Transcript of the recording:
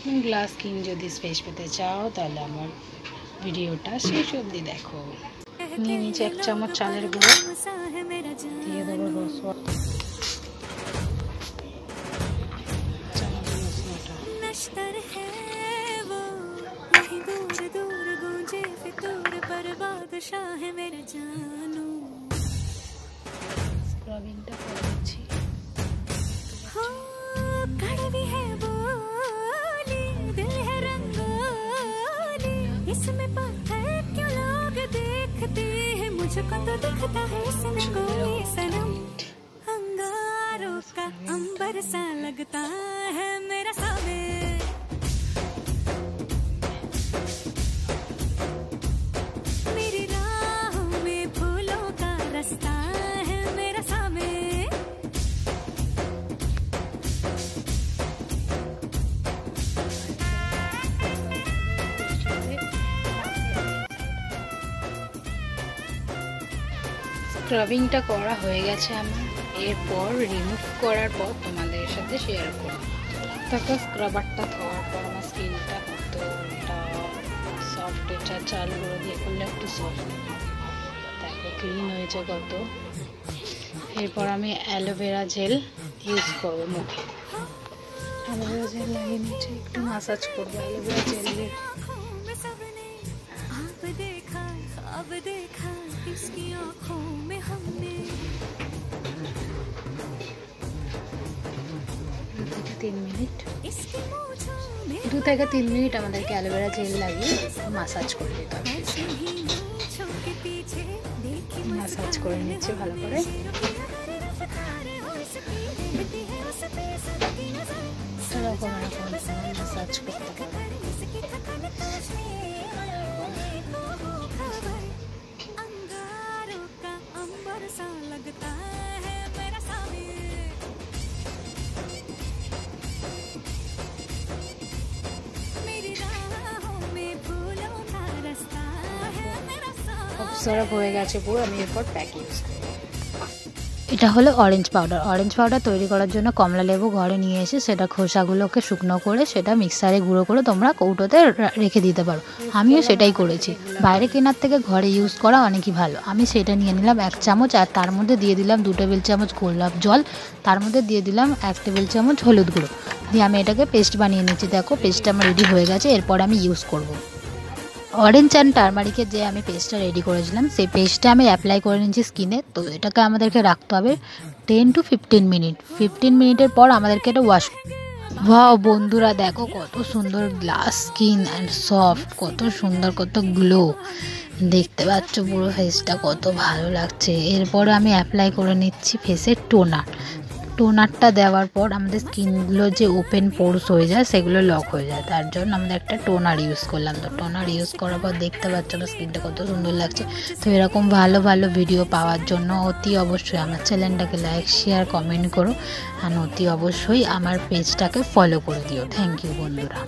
Glass skin যদি space পেতে চাও তাহলে আমার ভিডিওটা শেষ অবধি দেখো। নিয়ে নিচে 1 চামচ চালের গুঁড়ো, দিয়ে দেবো রসুনটা, স্ক্রাবিংটা করে দিচ্ছি। इसमें पत्थर क्यों लोग देखते हैं, मुझको तो दिखता है इसमें कोई सनम। अंगारों का अंबर सा लगता है मेरा सामने, मेरी राहों में फूलों का रास्ता है मेरा सामने। স্ক্রাবিংটা করা হয়ে গেছে আমার। এরপর রিমুভ করার পর তোমাদের সাথে শেয়ার করব। তারপর স্ক্রাবারটা খাওয়ার পর আমার স্কিনটা কতটা সফট, এটা চাল গুঁড়ো দিয়ে করলে একটু সফট, দেখো ক্লিন হয়েছে কত। এরপর আমি অ্যালোভেরা জেল ইউজ করবো মুখে। অ্যালোভেরা জেল লাগিয়ে নিচ্ছি, একটু মাসাজ করবো অ্যালোভেরা জেল দিয়ে। अब देखा इसकी आँखों में हमने, 2 থেকে 3 মিনিট আমাদেরকে অ্যালোভেরা জেল লাগিয়ে মাসাজ করে দিতে হবে। মাসাজ করে নিচ্ছি ভালো করে। এরকম মাসাজ করতে পারো। অবসার্ভ হয়ে গেছে পুরো। আমি এরপর প্যাক ইউজ করব। এটা হলো অরেঞ্জ পাউডার। অরেঞ্জ পাউডার তৈরি করার জন্য কমলা লেবু ঘরে নিয়ে এসে সেটা খোসাগুলোকে শুকনো করে সেটা মিক্সারে গুঁড়ো করে তোমরা কৌটোতে রেখে দিতে পারো। আমিও সেটাই করেছি। বাইরে কেনার থেকে ঘরে ইউজ করা অনেকই ভালো। আমি সেটা নিয়ে নিলাম 1 চামচ, আর তার মধ্যে দিয়ে দিলাম 2 টেবিল চামচ গোলাপ জল, তার মধ্যে দিয়ে দিলাম 1 টেবিল চামচ হলুদ গুঁড়ো, দিয়ে আমি এটাকে পেস্ট বানিয়ে নিচ্ছি। দেখো পেস্টটা আমার রেডি হয়ে গেছে। এরপর আমি ইউজ করব অরেঞ্জ অ্যান্ড টারমারিকের যে আমি পেস্টটা রেডি করেছিলাম, সেই পেস্টটা আমি অ্যাপ্লাই করে নিচ্ছি স্কিনে। তো এটাকে আমাদেরকে রাখতে হবে 10 to 15 মিনিট। 15 মিনিটের পর আমাদেরকে এটা ওয়াশ। ওয়াও বন্ধুরা দেখো কত সুন্দর গ্লাস স্কিন অ্যান্ড সফট, কত সুন্দর, কত গ্লো, দেখতে পাচ্ছ পুরো ফেসটা কত ভালো লাগছে। এরপর আমি অ্যাপ্লাই করে নিচ্ছি ফেসের টোনার। টোনারটা দেওয়ার পর আমাদের স্কিনগুলো যে ওপেন পোরস হয়ে যায় সেগুলো লক হয়ে যায়, তার জন্য আমাদের একটা টোনার ইউজ করলাম। তো টোনার ইউজ করার পর দেখতে পাচ্ছ না স্কিনটা কত সুন্দর লাগছে। তো এরকম ভালো ভালো ভিডিও পাওয়ার জন্য অতি অবশ্যই আমার চ্যানেলটাকে লাইক শেয়ার কমেন্ট করো, আর অতি অবশ্যই আমার পেজটাকে ফলো করে দিও। থ্যাংক ইউ বন্ধুরা।